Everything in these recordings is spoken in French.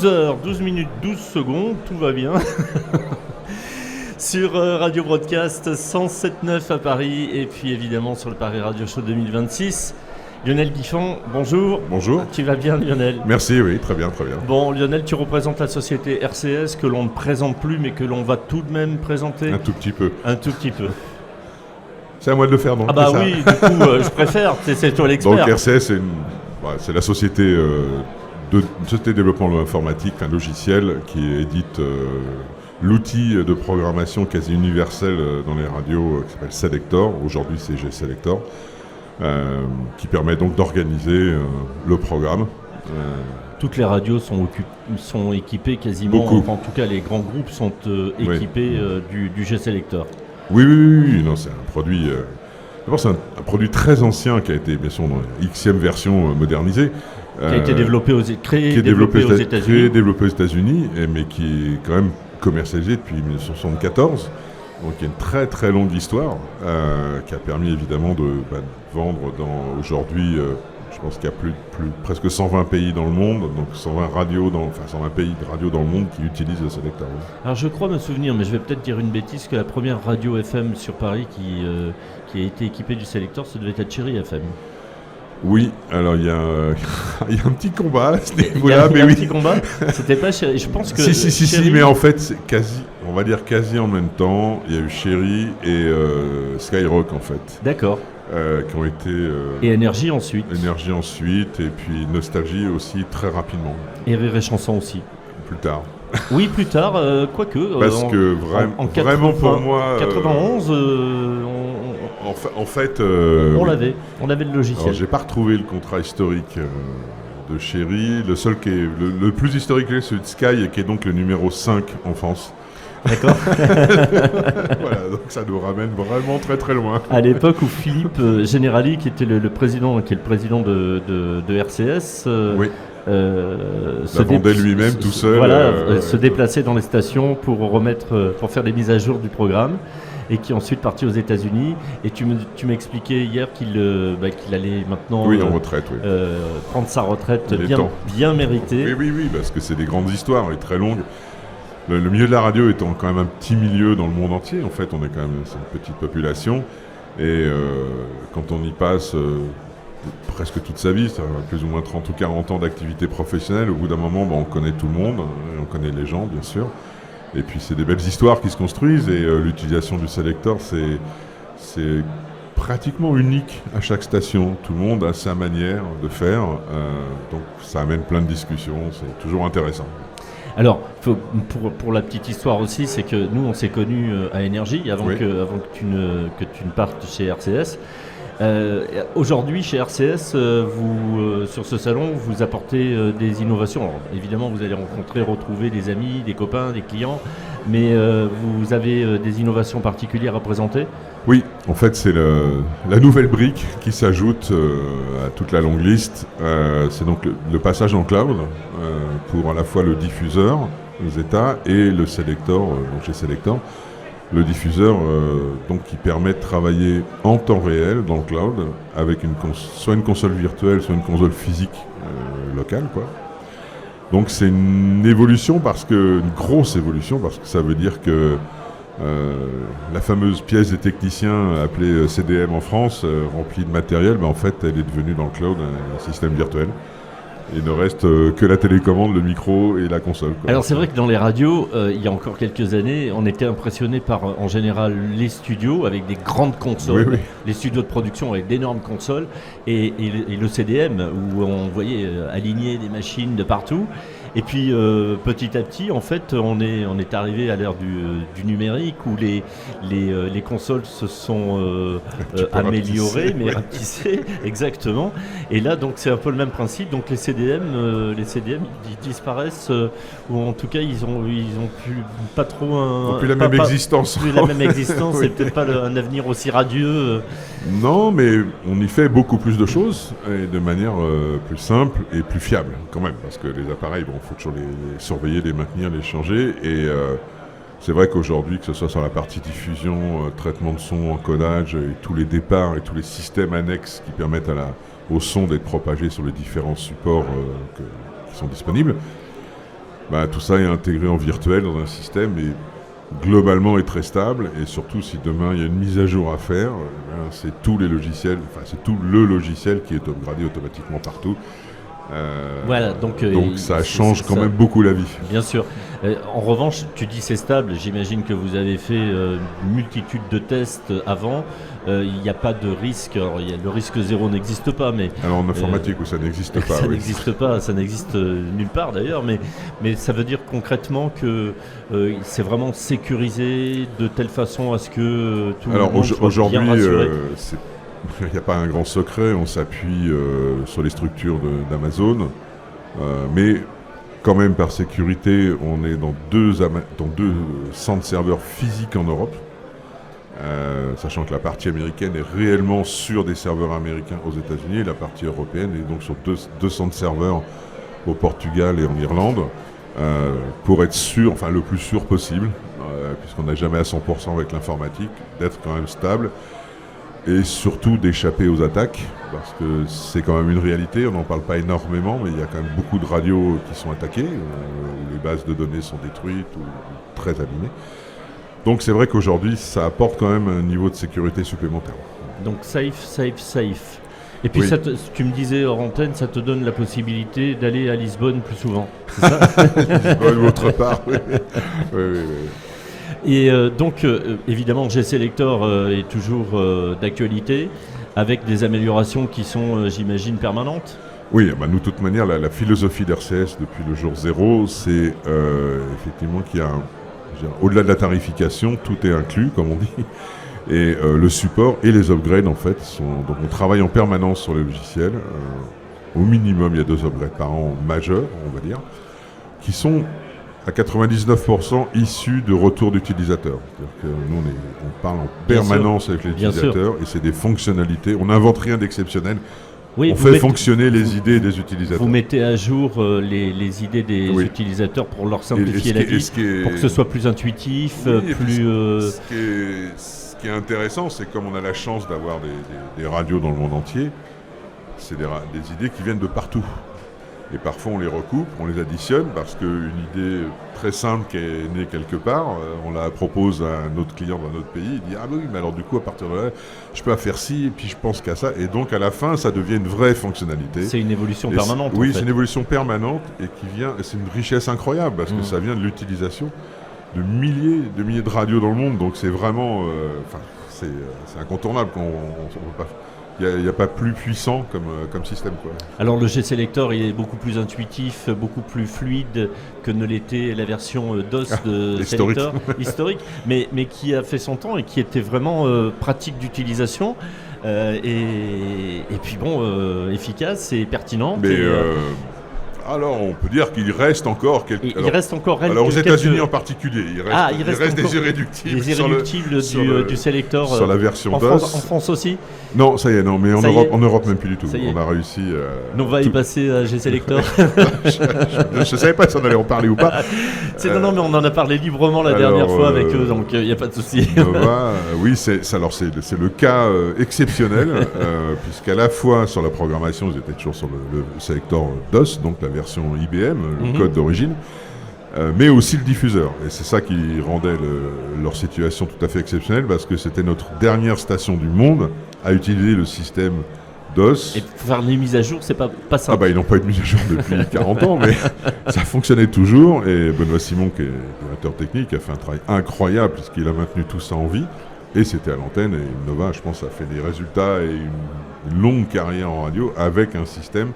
12h, 12 minutes, 12 secondes, tout va bien. Sur Radio Broadcast 107.9 à Paris et puis évidemment sur le Paris Radio Show 2026. Lionel Guiffan, bonjour. Bonjour. Tu vas bien, Lionel? Merci, oui, très bien, très bien. Bon, Lionel, tu représentes la société RCS que l'on ne présente plus mais que l'on va tout de même présenter. Un tout petit peu. Un tout petit peu. C'est à moi de le faire, donc. Ah bah oui, du coup, je préfère, c'est toi l'expert. Donc RCS, c'est la société de développement informatique, un logiciel qui édite l'outil de programmation quasi universel dans les radios qui s'appelle Selector, aujourd'hui c'est G-Selector, qui permet donc d'organiser le programme. Toutes les radios sont équipées quasiment, Beaucoup. En tout cas les grands groupes sont équipés du G-Selector. Oui, non, c'est un produit. D'abord, c'est un produit très ancien qui a été, bien sûr, dans la Xème version modernisée. Qui a été développé développé aux États-Unis. Développé aux États-Unis, mais qui est quand même commercialisé depuis 1974. Donc il y a une très très longue histoire qui a permis évidemment de vendre aujourd'hui. Je pense qu'il y a presque 120 pays dans le monde, donc 120 pays de radios dans le monde qui utilisent le Selector. Alors je crois me souvenir, mais je vais peut-être dire une bêtise, que la première radio FM sur Paris qui a été équipée du Selector, ça devait être Chérie FM. Oui, alors il y a un petit combat à ce niveau-là, Il y a mais un oui. petit combat. C'était pas Chérie. Je pense que Si, mais en fait c'est on va dire quasi en même temps. Il y a eu Chérie et Skyrock en fait. D'accord. Qui ont été... et Énergie ensuite. Énergie ensuite, et puis Nostalgie aussi très rapidement. Et Rire et Chanson aussi. Plus tard. Oui, plus tard, quoique. Parce que vraiment pour moi... 91, en fait... on l'avait le logiciel. Alors, j'ai pas retrouvé le contrat historique de Chérie. Le seul qui est le plus historique, c'est celui de Sky, et qui est donc le numéro 5 en France. D'accord. Voilà, donc ça nous ramène vraiment très très loin. À l'époque où Philippe Generali, qui était le président de RCS, oui. se vendait lui-même tout seul. Voilà, se déplaçait dans les stations pour faire des mises à jour du programme, et qui est ensuite parti aux États-Unis. Et tu m'expliquais hier qu'il allait maintenant en retraite, prendre sa retraite bien méritée. Oui, parce que c'est des grandes histoires et très longues. Le milieu de la radio étant quand même un petit milieu dans le monde entier, en fait, c'est une petite population, et quand on y passe presque toute sa vie, c'est plus ou moins 30 ou 40 ans d'activité professionnelle, au bout d'un moment, on connaît tout le monde, on connaît les gens, bien sûr, et puis c'est des belles histoires qui se construisent, et l'utilisation du Selector, c'est pratiquement unique à chaque station. Tout le monde a sa manière de faire, donc ça amène plein de discussions, c'est toujours intéressant. Alors, pour la petite histoire aussi, c'est que nous, on s'est connus à Énergie avant que tu ne partes chez RCS. Aujourd'hui, chez RCS, sur ce salon, vous apportez des innovations. Alors, évidemment, vous allez retrouver des amis, des copains, des clients, mais vous avez des innovations particulières à présenter? Oui, en fait, c'est la nouvelle brique qui s'ajoute à toute la longue liste. C'est donc le passage en cloud pour à la fois le diffuseur, les États, et le Selector, donc chez Selector. Le diffuseur donc qui permet de travailler en temps réel dans le cloud avec soit une console virtuelle, soit une console physique locale, quoi. Donc c'est une grosse évolution, parce que ça veut dire que la fameuse pièce des techniciens appelée CDM en France, remplie de matériel, en fait elle est devenue dans le cloud un système virtuel. Il ne reste que la télécommande, le micro et la console, quoi. Alors c'est vrai que dans les radios, il y a encore quelques années, on était impressionné par en général les studios avec des grandes consoles, oui. Les studios de production avec d'énormes consoles, et le CDM où on voyait aligner des machines de partout. Et puis petit à petit, en fait, on est arrivé à l'ère du numérique où les consoles se sont améliorées, mais rapetissées, exactement. Et là, donc, c'est un peu le même principe. Donc, les CDM, ils disparaissent, ou en tout cas, ils ont pas trop plus la même existence. Plus la même existence, oui. C'est peut-être pas un avenir aussi radieux. Non, mais on y fait beaucoup plus de choses et de manière plus simple et plus fiable, quand même, parce que les appareils, il faut toujours les surveiller, les maintenir, les changer. Et c'est vrai qu'aujourd'hui, que ce soit sur la partie diffusion, traitement de son, encodage, et tous les départs et tous les systèmes annexes qui permettent au son d'être propagé sur les différents supports qui sont disponibles, tout ça est intégré en virtuel dans un système et globalement est très stable. Et surtout, si demain il y a une mise à jour à faire, c'est tous les logiciels, c'est tout le logiciel qui est upgradé automatiquement partout. Voilà, donc ça change quand même beaucoup la vie. Bien sûr. En revanche, tu dis c'est stable. J'imagine que vous avez fait une multitude de tests avant. Il n'y a pas de risque. Alors, le risque zéro n'existe pas, mais alors en informatique où ça n'existe pas. Ça n'existe pas. Ça n'existe nulle part d'ailleurs. Mais ça veut dire concrètement que c'est vraiment sécurisé de telle façon à ce que tout le monde soit bien rassuré. Il n'y a pas un grand secret, on s'appuie sur les structures d'Amazon, mais quand même par sécurité, on est dans deux centres serveurs physiques en Europe, sachant que la partie américaine est réellement sur des serveurs américains aux États-Unis, et la partie européenne est donc sur deux centres serveurs au Portugal et en Irlande, pour être sûr, le plus sûr possible, puisqu'on n'est jamais à 100% avec l'informatique, d'être quand même stable. Et surtout d'échapper aux attaques, parce que c'est quand même une réalité, on n'en parle pas énormément, mais il y a quand même beaucoup de radios qui sont attaquées, où les bases de données sont détruites ou très abîmées. Donc c'est vrai qu'aujourd'hui, ça apporte quand même un niveau de sécurité supplémentaire. Donc safe. Et puis oui. Tu me disais hors antenne, ça te donne la possibilité d'aller à Lisbonne plus souvent, c'est ça? Lisbonne ou autre part, oui. Oui. Et donc, évidemment, G-Selector est toujours d'actualité, avec des améliorations qui sont, j'imagine, permanentes. Oui, nous, de toute manière, la philosophie d'RCS depuis le jour zéro, c'est effectivement qu'il y a, au-delà de la tarification, tout est inclus, comme on dit, et le support et les upgrades, en fait, donc on travaille en permanence sur les logiciels. Au minimum, il y a 2 upgrades par an majeurs, on va dire, qui sont à 99% issus de retours d'utilisateurs. C'est-à-dire que nous, on parle en permanence avec les utilisateurs et c'est des fonctionnalités. On n'invente rien d'exceptionnel. Oui, on fait fonctionner les idées des utilisateurs. Vous mettez à jour les idées des utilisateurs pour leur simplifier la vie, pour que ce soit plus intuitif, plus... Ce qui est intéressant, c'est comme on a la chance d'avoir des radios dans le monde entier, c'est des idées qui viennent de partout. Et parfois on les recoupe, on les additionne parce qu'une idée très simple qui est née quelque part, on la propose à un autre client d'un autre pays, il dit « Ah oui, mais alors du coup à partir de là, je peux faire ci, et puis je pense qu'à ça ». Et donc à la fin, ça devient une vraie fonctionnalité. C'est une évolution permanente. Oui, c'est une évolution permanente et c'est une richesse incroyable parce que ça vient de l'utilisation de milliers de radios dans le monde. Donc c'est vraiment, c'est incontournable. On peut pas... Il n'y a pas plus puissant comme système, quoi. Alors le G-Selector il est beaucoup plus intuitif, beaucoup plus fluide que ne l'était la version DOS de Selector historique, mais qui a fait son temps et qui était vraiment pratique d'utilisation et puis efficace et pertinente. Mais alors, on peut dire qu'il reste encore quelques... Il reste encore... Alors, aux États-Unis en particulier, il reste des irréductibles. Des irréductibles du Selector sur la version DOS. En France aussi? Non, ça y est, non, mais en Europe même plus du tout. On a réussi... on va y passer à G-Selector. Je ne savais pas si on allait en parler ou pas. Non, mais on en a parlé librement la dernière fois avec eux, donc il n'y a pas de souci. Oui, c'est le cas exceptionnel, puisqu'à la fois sur la programmation, ils étaient toujours sur le Selector DOS, donc la version IBM, le code d'origine, mais aussi le diffuseur. Et c'est ça qui rendait leur situation tout à fait exceptionnelle, parce que c'était notre dernière station du monde à utiliser le système DOS. Et faire les mises à jour, c'est pas simple. Ils n'ont pas eu de mise à jour depuis 40 ans, mais ça fonctionnait toujours. Et Benoît Simon, qui est directeur technique, a fait un travail incroyable, puisqu'il a maintenu tout ça en vie. Et c'était à l'antenne. Et Nova, je pense, a fait des résultats et une longue carrière en radio avec un système.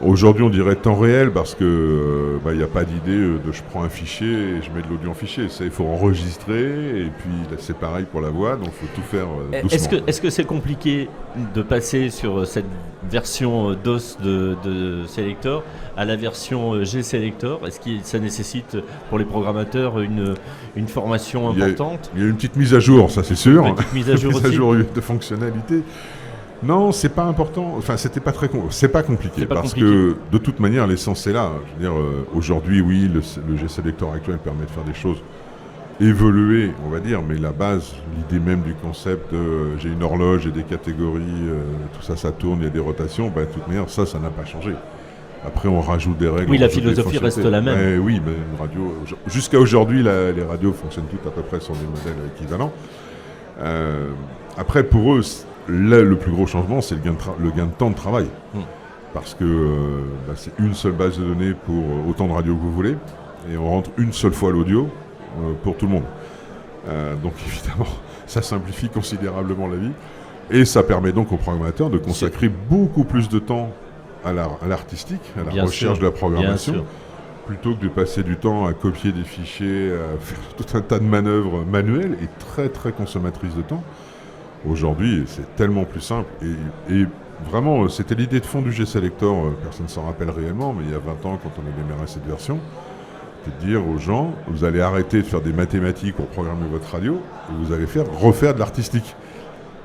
Aujourd'hui, on dirait temps réel parce que il n'y a pas d'idée de je prends un fichier et je mets de l'audio en fichier. Il faut enregistrer et puis c'est pareil pour la voix, donc il faut tout faire doucement. Est-ce que c'est compliqué de passer sur cette version DOS de Selector à la version G-Selector? Est-ce que ça nécessite pour les programmateurs une formation importante? Il y a une petite mise à jour, ça c'est sûr. Une petite mise à jour aussi. Mise à jour de fonctionnalité. Non, c'est pas important. Enfin, c'est pas compliqué parce que de toute manière, l'essence est là. Je veux dire, aujourd'hui, oui, le G-Selector actuel permet de faire des choses évoluer, on va dire, mais la base, l'idée même du concept de j'ai une horloge et des catégories, tout ça, ça tourne, il y a des rotations, de toute manière, ça n'a pas changé. Après, on rajoute des règles. Oui, la philosophie reste la même. Mais oui, mais une radio, jusqu'à aujourd'hui, les radios fonctionnent toutes à peu près sur des modèles équivalents. Après, pour eux, le plus gros changement, c'est le gain de temps de travail. Parce que c'est une seule base de données pour autant de radios que vous voulez, et on rentre une seule fois l'audio pour tout le monde. Donc évidemment, ça simplifie considérablement la vie, et ça permet donc aux programmateurs de consacrer beaucoup plus de temps à l'artistique, à la recherche de la programmation, plutôt que de passer du temps à copier des fichiers, à faire tout un tas de manœuvres manuelles et très très consommatrices de temps. Aujourd'hui, c'est tellement plus simple, et vraiment, c'était l'idée de fond du G-Selector, personne ne s'en rappelle réellement, mais il y a 20 ans, quand on a démarré cette version, c'était de dire aux gens, vous allez arrêter de faire des mathématiques pour programmer votre radio, et vous allez refaire de l'artistique.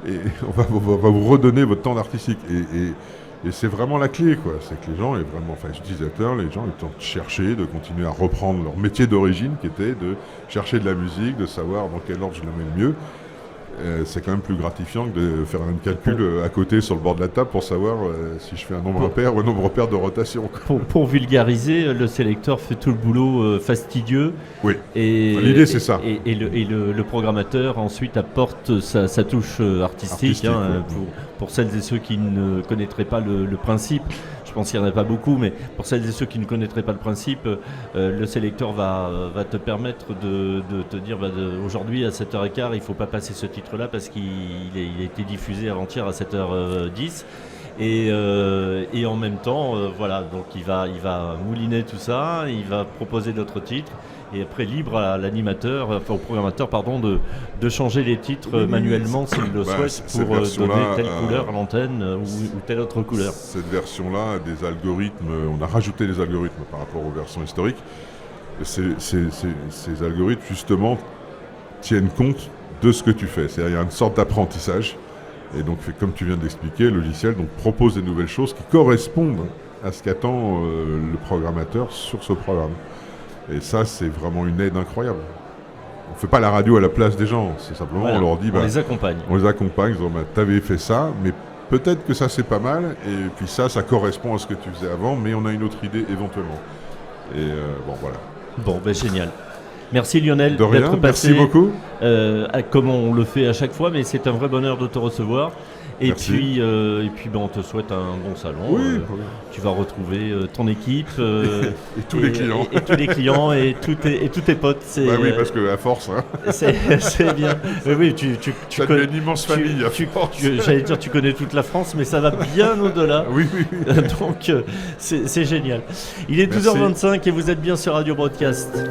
Et on va vous redonner votre temps d'artistique. Et c'est vraiment la clé, quoi. C'est que les gens, les utilisateurs, les gens, ils tentent de chercher, de continuer à reprendre leur métier d'origine, qui était de chercher de la musique, de savoir dans quel ordre je la mets le mieux. C'est quand même plus gratifiant que de faire un calcul à côté sur le bord de la table pour savoir si je fais un nombre pair ou un nombre pair de rotation. Pour vulgariser, le sélecteur fait tout le boulot fastidieux. Oui, l'idée c'est ça. Et le programmateur ensuite apporte sa touche artistique pour celles et ceux qui ne connaîtraient pas le principe. Je pense qu'il n'y en a pas beaucoup, mais pour celles et ceux qui ne connaîtraient pas le principe, le sélecteur va te permettre de te dire aujourd'hui à 7h15, il ne faut pas passer ce titre-là parce qu'il a été diffusé avant-hier à 7h10. Et en même temps, donc il va mouliner tout ça, il va proposer d'autres titres. Et après, libre à l'animateur, au programmateur, de changer les titres manuellement s'il le souhaite pour donner telle couleur à l'antenne ou telle autre couleur. Cette version-là, des algorithmes, on a rajouté des algorithmes par rapport aux versions historiques. Ces algorithmes, justement, tiennent compte de ce que tu fais. C'est-à-dire, il y a une sorte d'apprentissage. Et donc, comme tu viens de l'expliquer, le logiciel propose des nouvelles choses qui correspondent à ce qu'attend le programmateur sur ce programme. Et ça, c'est vraiment une aide incroyable. On ne fait pas la radio à la place des gens. C'est simplement, on leur dit... on les accompagne. On les accompagne, en disant, t'avais fait ça, mais peut-être que ça, c'est pas mal. Et puis ça correspond à ce que tu faisais avant, mais on a une autre idée éventuellement. Et voilà. Bon, génial. Merci Lionel de rien, d'être passé. Merci beaucoup. Comme on le fait à chaque fois, mais c'est un vrai bonheur de te recevoir. Et puis, on te souhaite un bon salon. Oui, tu vas retrouver ton équipe et tous les clients. Et tous les clients et tous tes potes. Oui, parce qu'à force. Hein. C'est bien. Oui, tu connais une immense famille. J'allais dire, tu connais toute la France, mais ça va bien au-delà. Oui. Donc, c'est génial. Il est 12h25 et vous êtes bien sur Radio Broadcast.